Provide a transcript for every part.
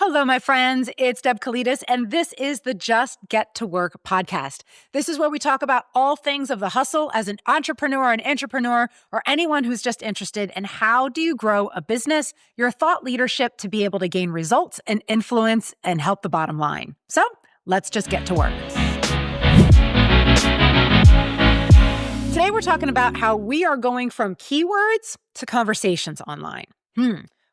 Hello, my friends. It's Deb Kalidas, and this is the Just Get to Work podcast. This is where we talk about all things of the hustle as an entrepreneur, an intrapreneur, or anyone who's just interested in how do you grow a business, your thought leadership to be able to gain results and influence and help the bottom line. So let's just get to work. Today, we're talking about how we are going from keywords to conversations online.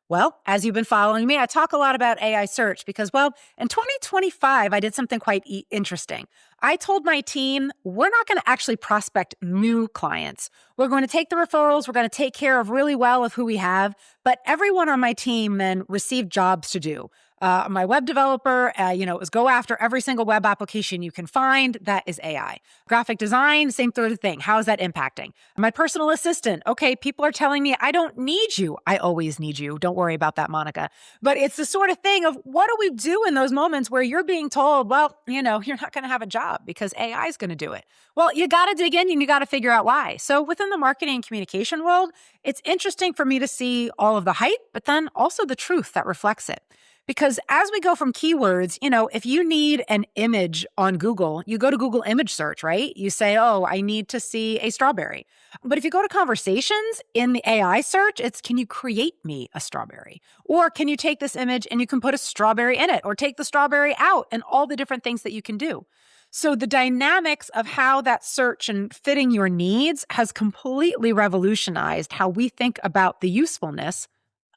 Well, as you've been following me, I talk a lot about AI search because, in 2025, I did something quite interesting. I told my team, we're not going to actually prospect new clients. We're going to take the referrals. We're going to take care of really well of who we have. But everyone on my team then received jobs to do. My web developer, is go after every single web application you can find. That is AI. Graphic design, same sort of thing. How is that impacting? My personal assistant. Okay, people are telling me I don't need you. I always need you. Don't worry about that, Monica. But it's the sort of thing of what do we do in those moments where you're being told, you're not going to have a job because AI is going to do it. Well, you got to dig in and you got to figure out why. So within the marketing and communication world, it's interesting for me to see all of the hype, but then also the truth that reflects it. Because as we go from keywords, if you need an image on Google, you go to Google image search, right? You say, I need to see a strawberry. But if you go to conversations in the AI search, it's can you create me a strawberry? Or can you take this image and you can put a strawberry in it or take the strawberry out and all the different things that you can do. So the dynamics of how that search and fitting your needs has completely revolutionized how we think about the usefulness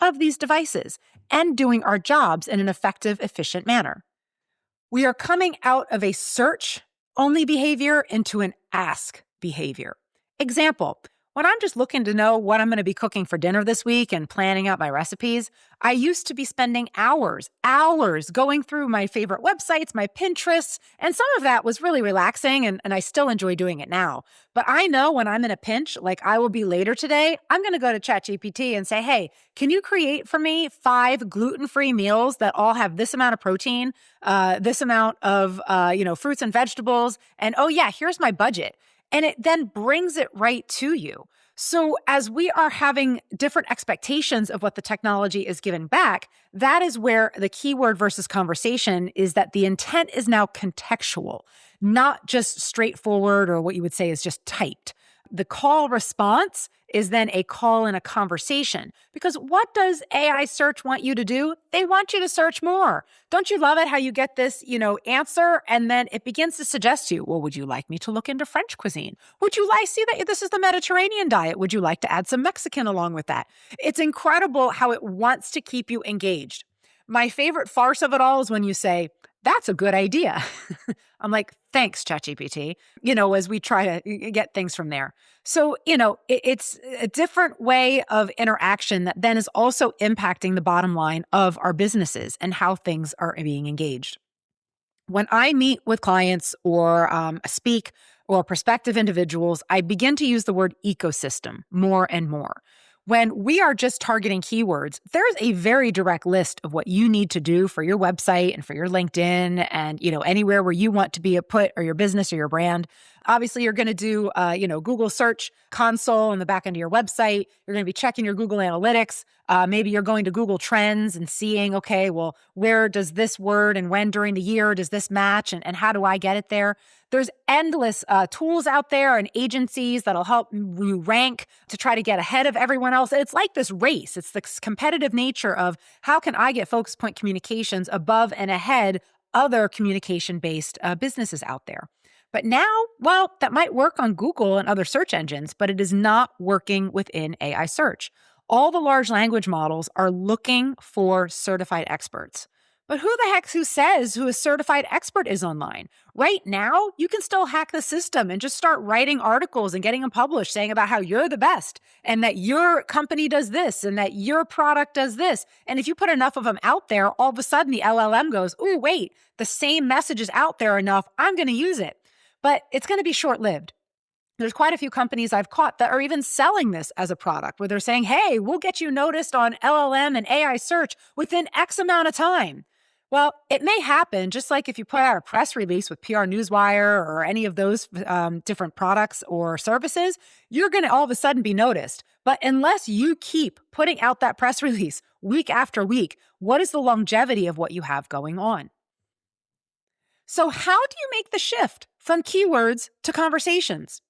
of these devices and doing our jobs in an effective, efficient manner. We are coming out of a search-only behavior into an ask behavior. Example, when I'm just looking to know what I'm going to be cooking for dinner this week and planning out my recipes, I used to be spending hours going through my favorite websites, my Pinterests, and some of that was really relaxing, and I still enjoy doing it now. But I know when I'm in a pinch, like I will be later today, I'm going to go to ChatGPT and say, hey, can you create for me 5 gluten-free meals that all have this amount of protein, this amount of fruits and vegetables, and here's my budget. And it then brings it right to you. So as we are having different expectations of what the technology is giving back, that is where the keyword versus conversation is that the intent is now contextual, not just straightforward or what you would say is just typed. The call response is then a call in a conversation. Because what does AI search want you to do? They want you to search more. Don't you love it how you get this, answer and then it begins to suggest to you, well, would you like me to look into French cuisine? Would you see that this is the Mediterranean diet? Would you like to add some Mexican along with that? It's incredible how it wants to keep you engaged. My favorite farce of it all is when you say, that's a good idea. I'm like, thanks, ChatGPT, as we try to get things from there. So, it's a different way of interaction that then is also impacting the bottom line of our businesses and how things are being engaged. When I meet with clients or speak or prospective individuals, I begin to use the word ecosystem more and more. When we are just targeting keywords, there's a very direct list of what you need to do for your website and for your LinkedIn and, anywhere where you want to be put or your business or your brand. Obviously, you're going to do, Google Search Console in the back end of your website. You're going to be checking your Google Analytics. Maybe you're going to Google Trends and seeing, okay, well, where does this word and when during the year does this match and how do I get it there? There's endless tools out there and agencies that'll help you rank to try to get ahead of everyone else. It's like this race. It's the competitive nature of how can I get focus point communications above and ahead other communication-based businesses out there. But now, that might work on Google and other search engines, but it is not working within AI search. All the large language models are looking for certified experts. But who says who a certified expert is online? Right now, you can still hack the system and just start writing articles and getting them published saying about how you're the best and that your company does this and that your product does this. And if you put enough of them out there, all of a sudden the LLM goes, oh, wait, the same message is out there enough. I'm going to use it. But it's going to be short-lived. There's quite a few companies I've caught that are even selling this as a product where they're saying, hey, we'll get you noticed on LLM and AI search within X amount of time. Well, it may happen just like if you put out a press release with PR Newswire or any of those different products or services, you're going to all of a sudden be noticed. But unless you keep putting out that press release week after week? What is the longevity of what you have going on? So how do you make the shift from keywords to conversations?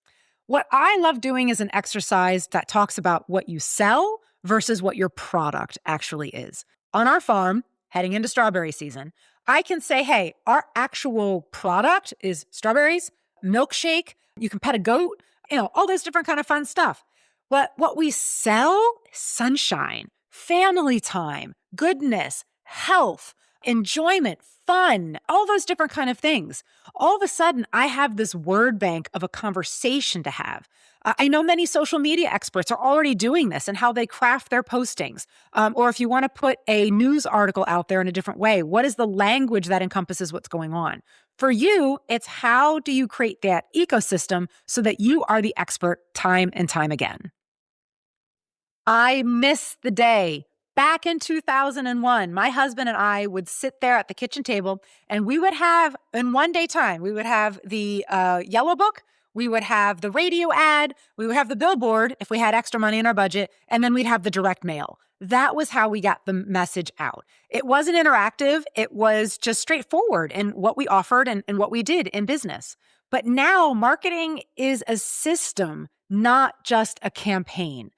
What I love doing is an exercise that talks about what you sell versus what your product actually is. On our farm, heading into strawberry season, I can say, hey, our actual product is strawberries, milkshake, you can pet a goat, all this different kind of fun stuff. But what we sell, sunshine, family time, goodness, health, enjoyment, fun, all those different kind of things. All of a sudden, I have this word bank of a conversation to have. I know many social media experts are already doing this and how they craft their postings. Or if you want to put a news article out there in a different way, what is the language that encompasses what's going on? For you, it's how do you create that ecosystem so that you are the expert time and time again? I miss the day. Back in 2001, my husband and I would sit there at the kitchen table and we would have, in one day time, we would have the yellow book, we would have the radio ad, we would have the billboard if we had extra money in our budget, and then we'd have the direct mail. That was how we got the message out. It wasn't interactive. It was just straightforward in what we offered and what we did in business. But now marketing is a system, not just a campaign.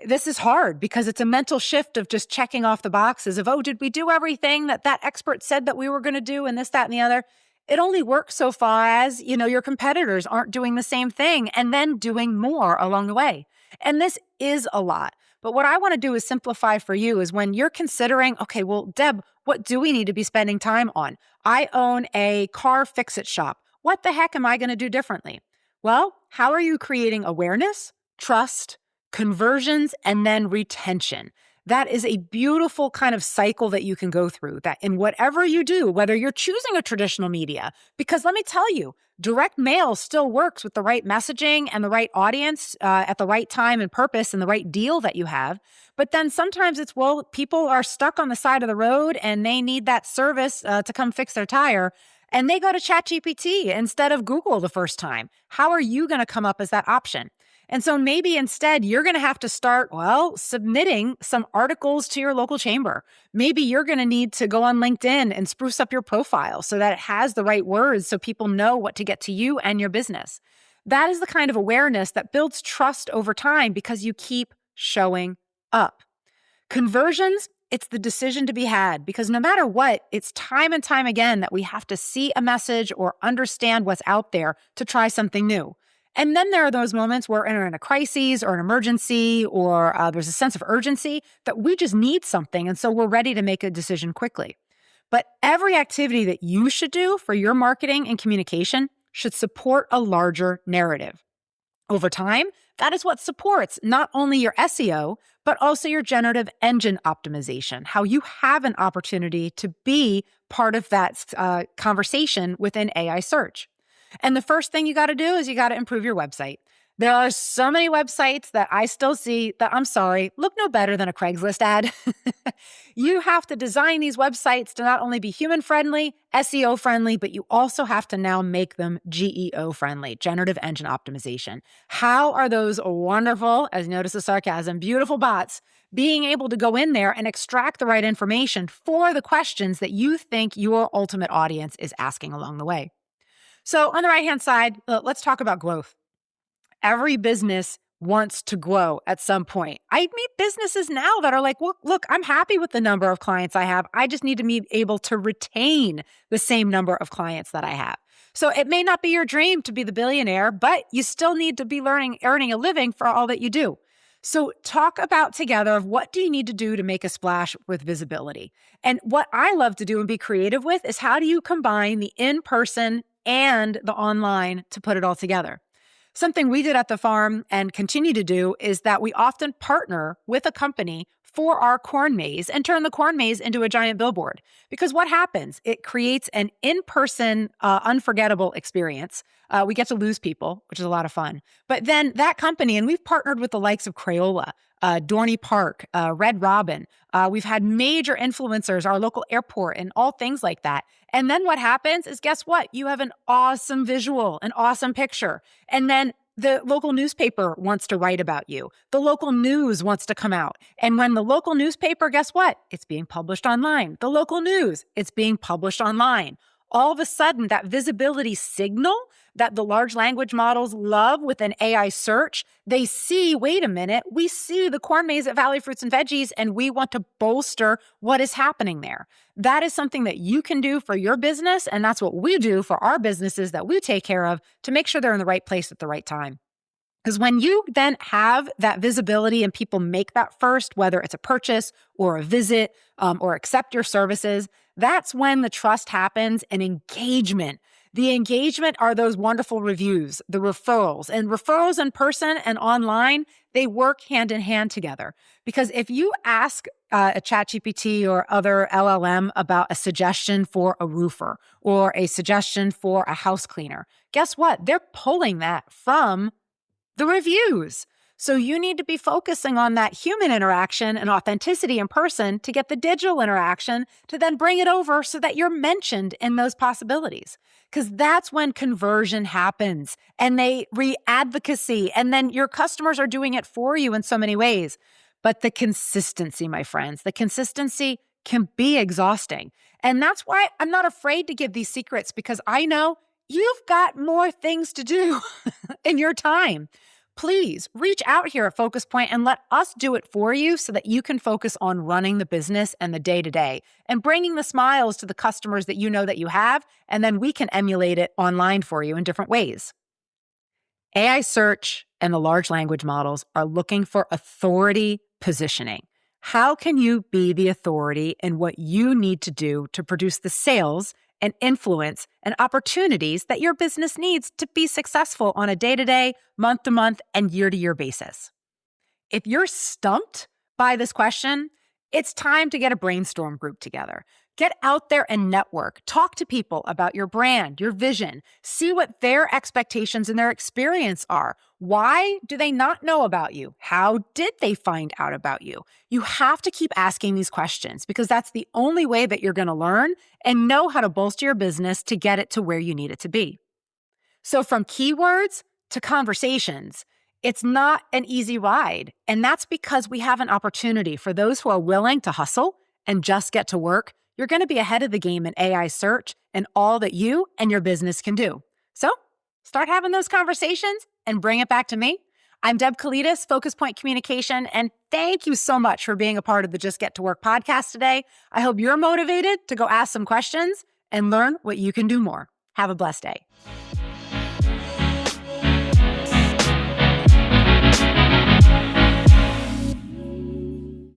This is hard because it's a mental shift of just checking off the boxes of, oh, did we do everything that expert said that we were going to do and this, that, and the other? It only works so far as, your competitors aren't doing the same thing and then doing more along the way. And this is a lot. But what I want to do is simplify for you is when you're considering, okay, well, Deb, what do we need to be spending time on? I own a car fix-it shop. What the heck am I going to do differently? Well, how are you creating awareness, trust, conversions, and then retention? That is a beautiful kind of cycle that you can go through, that in whatever you do, whether you're choosing a traditional media, because let me tell you, direct mail still works with the right messaging and the right audience at the right time and purpose and the right deal that you have. But then sometimes it's, well, people are stuck on the side of the road and they need that service to come fix their tire. And they go to ChatGPT instead of Google the first time. How are you going to come up as that option? And so maybe instead you're going to have to start, submitting some articles to your local chamber. Maybe you're going to need to go on LinkedIn and spruce up your profile so that it has the right words so people know what to get to you and your business. That is the kind of awareness that builds trust over time because you keep showing up. Conversions, it's the decision to be had because no matter what, it's time and time again that we have to see a message or understand what's out there to try something new. And then there are those moments where we're in a crisis or an emergency or there's a sense of urgency that we just need something. And so we're ready to make a decision quickly. But every activity that you should do for your marketing and communication should support a larger narrative. Over time, that is what supports not only your SEO, but also your generative engine optimization, how you have an opportunity to be part of that conversation within AI search. And the first thing you got to do is you got to improve your website. There are so many websites that I still see that, I'm sorry, look no better than a Craigslist ad. You have to design these websites to not only be human-friendly, SEO-friendly, but you also have to now make them GEO-friendly, generative engine optimization. How are those wonderful, as you notice the sarcasm, beautiful bots being able to go in there and extract the right information for the questions that you think your ultimate audience is asking along the way? So on the right-hand side, let's talk about growth. Every business wants to grow at some point. I meet businesses now that are like, well, look, I'm happy with the number of clients I have. I just need to be able to retain the same number of clients that I have. So it may not be your dream to be the billionaire, but you still need to be earning a living for all that you do. So talk about together of what do you need to do to make a splash with visibility? And what I love to do and be creative with is how do you combine the in-person and the online to put it all together? Something we did at the farm and continue to do is that we often partner with a company for our corn maze and turn the corn maze into a giant billboard. Because what happens? It creates an in-person, unforgettable experience. We get to lose people, which is a lot of fun. But then that company, and we've partnered with the likes of Crayola, Dorney Park, Red Robin. We've had major influencers, our local airport, and all things like that. And then what happens is, guess what? You have an awesome visual, an awesome picture. And then the local newspaper wants to write about you. The local news wants to come out. And when the local newspaper, guess what? It's being published online. The local news, it's being published online. All of a sudden, that visibility signal that the large language models love with an AI search, they see, wait a minute, we see the corn maze at Valley Fruits and Veggies, and we want to bolster what is happening there. That is something that you can do for your business, and that's what we do for our businesses that we take care of to make sure they're in the right place at the right time. Because when you then have that visibility and people make that first, whether it's a purchase or a visit or accept your services, that's when the trust happens and engagement. The engagement are those wonderful reviews, the referrals. And referrals in person and online, they work hand in hand together. Because if you ask a ChatGPT or other LLM about a suggestion for a roofer or a suggestion for a house cleaner, guess what? They're pulling that from the reviews. So you need to be focusing on that human interaction and authenticity in person to get the digital interaction to then bring it over so that you're mentioned in those possibilities. Because that's when conversion happens and they re-advocacy, and then your customers are doing it for you in so many ways. But the consistency, my friends, the consistency can be exhausting. And that's why I'm not afraid to give these secrets, because I know you've got more things to do in your time. Please reach out here at Focus Point and let us do it for you so that you can focus on running the business and the day-to-day and bringing the smiles to the customers that you know that you have, and then we can emulate it online for you in different ways. AI search and the large language models are looking for authority positioning. How can you be the authority in what you need to do to produce the sales and influence and opportunities that your business needs to be successful on a day-to-day, month-to-month, and year-to-year basis? If you're stumped by this question, it's time to get a brainstorm group together. Get out there and network. Talk to people about your brand, your vision. See what their expectations and their experience are. Why do they not know about you? How did they find out about you? You have to keep asking these questions, because that's the only way that you're going to learn and know how to bolster your business to get it to where you need it to be. So from keywords to conversations, it's not an easy ride. And that's because we have an opportunity for those who are willing to hustle and just get to work. You're going to be ahead of the game in AI search and all that you and your business can do. So start having those conversations and bring it back to me. I'm Deb Kalidas, Focus Point Communication, and thank you so much for being a part of the Just Get to Work podcast today. I hope you're motivated to go ask some questions and learn what you can do more. Have a blessed day.